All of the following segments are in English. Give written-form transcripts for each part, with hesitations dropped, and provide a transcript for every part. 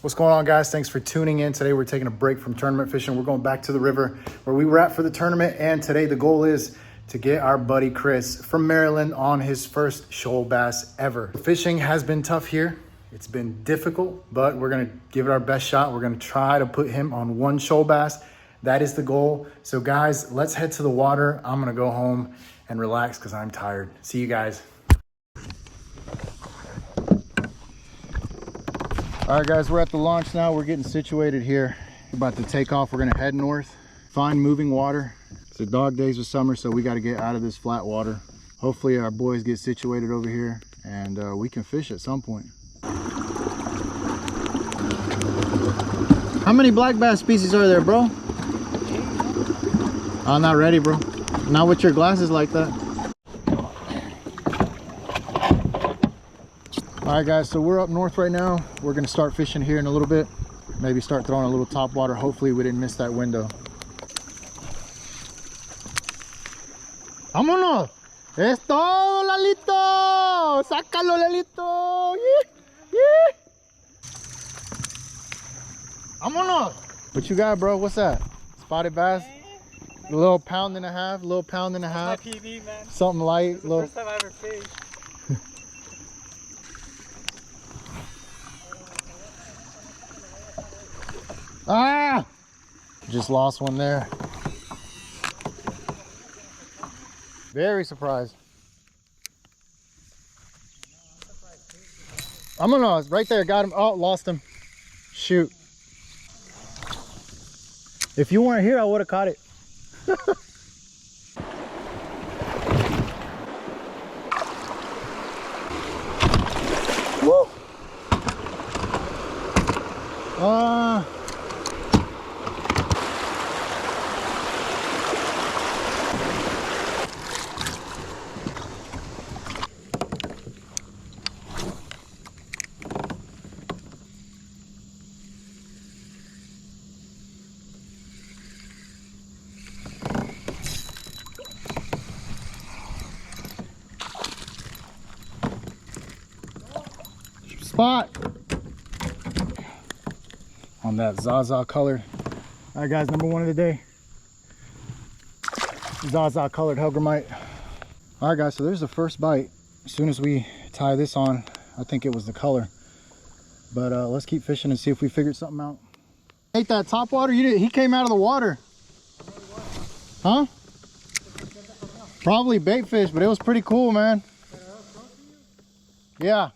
What's going on, guys? Thanks for tuning in. Today we're taking a break from tournament fishing. We're going back to the river where we were at for the tournament, and today the goal is to get our buddy Cris from Maryland on his first shoal bass ever. Fishing has been tough here. It's been difficult, but we're gonna give it our best shot. We're gonna try to put him on one shoal bass. That is the goal. So guys, let's head to the water. I'm gonna go home and relax because I'm tired. See you guys. All right, guys, we're at the launch now. We're getting situated here. We're about to take off. We're gonna head north, find moving water. It's the dog days of summer, so we gotta get out of this flat water. Hopefully our boys get situated over here and we can fish at some point. How many black bass species are there, bro? I'm not ready, bro. Not with your glasses like that. All right, guys, so we're up north right now. We're gonna start fishing here in a little bit. Maybe start throwing a little top water. Hopefully we didn't miss that window. ¡Vámonos! ¡Es todo, Lalito! ¡Sácalo, Lalito! ¡Yeah! ¡Yeah! ¡Vámonos! What you got, bro? What's that? Spotted bass? A little pound and a half, little pound and a half. That's my PB, man. Something light. It's the first time I ever fished. Ah! Just lost one there. Very surprised. I'm gonna, right there, got him. Oh, lost him. Shoot. If you weren't here, I would have caught it. Woo! Spot on that Zaza colored. All right, guys, number one of the day, Zaza colored Helgramite. All right, guys, so there's the first bite. As soon as we tie this on, I think it was the color, but let's keep fishing and see if we figured something out. Ate that top water? You did. He came out of the water. Huh? Probably bait fish, but it was pretty cool, man. Yeah.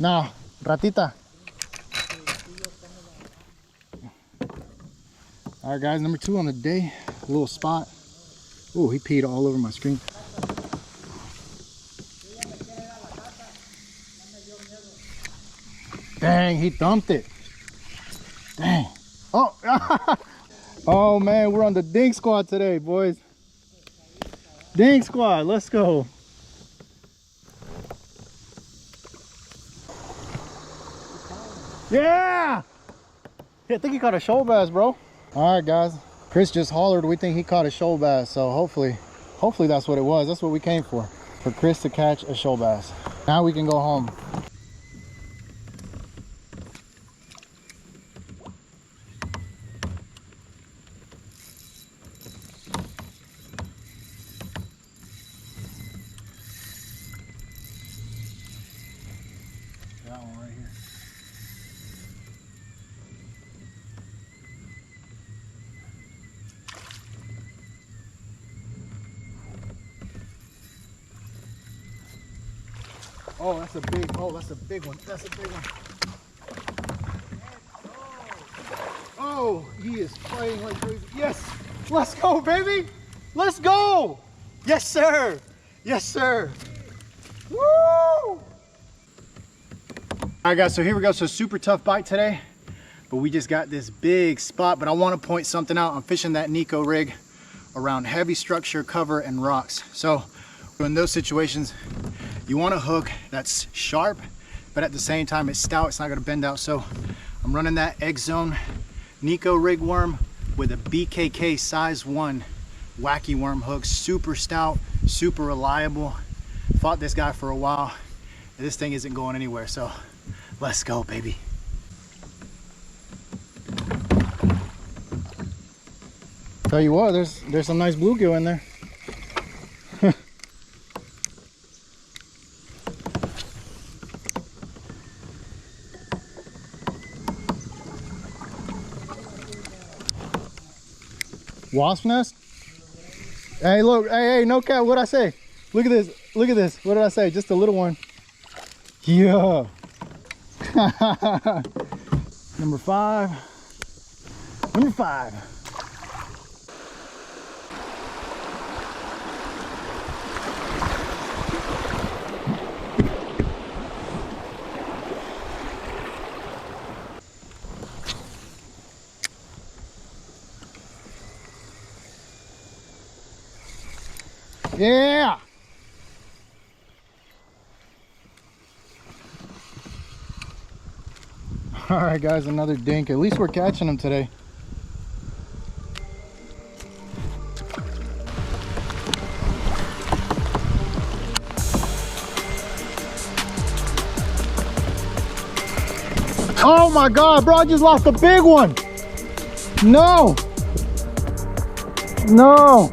No, ratita. All right, guys, number two on the day. A little spot. Oh, he peed all over my screen. Dang, he dumped it. Dang. Oh, oh man, we're on the dink squad today, boys. Dink squad, let's go. Yeah! I think he caught a shoal bass, bro. All right, guys. Cris just hollered. We think he caught a shoal bass, so hopefully that's what it was. That's what we came for Cris to catch a shoal bass. Now we can go home. That one right here. Oh, that's a big, that's a big one. That's a big one. Oh, he is fighting like crazy. Yes, let's go, baby. Let's go. Yes, sir. Yes, sir. Woo! All right, guys, so here we go. So super tough bite today, but we just got this big spot. But I want to point something out. I'm fishing that Nico rig around heavy structure, cover, and rocks. So in those situations, you want a hook that's sharp, but at the same time it's stout. It's not going to bend out. So I'm running that X Zone Nico rig worm with a BKK size 1 wacky worm hook, super stout, super reliable. Fought this guy for a while. This thing isn't going anywhere, so let's go, baby. Tell you what, there's some nice bluegill in there. Wasp nest? Hey, look, hey, no cap, what'd I say? Look at this, look at this. What did I say? Just a little one. Yeah. Number 5. Number 5. Yeah. All right, guys, another dink. At least we're catching them today. Oh my God, bro, I just lost a big one. No. No.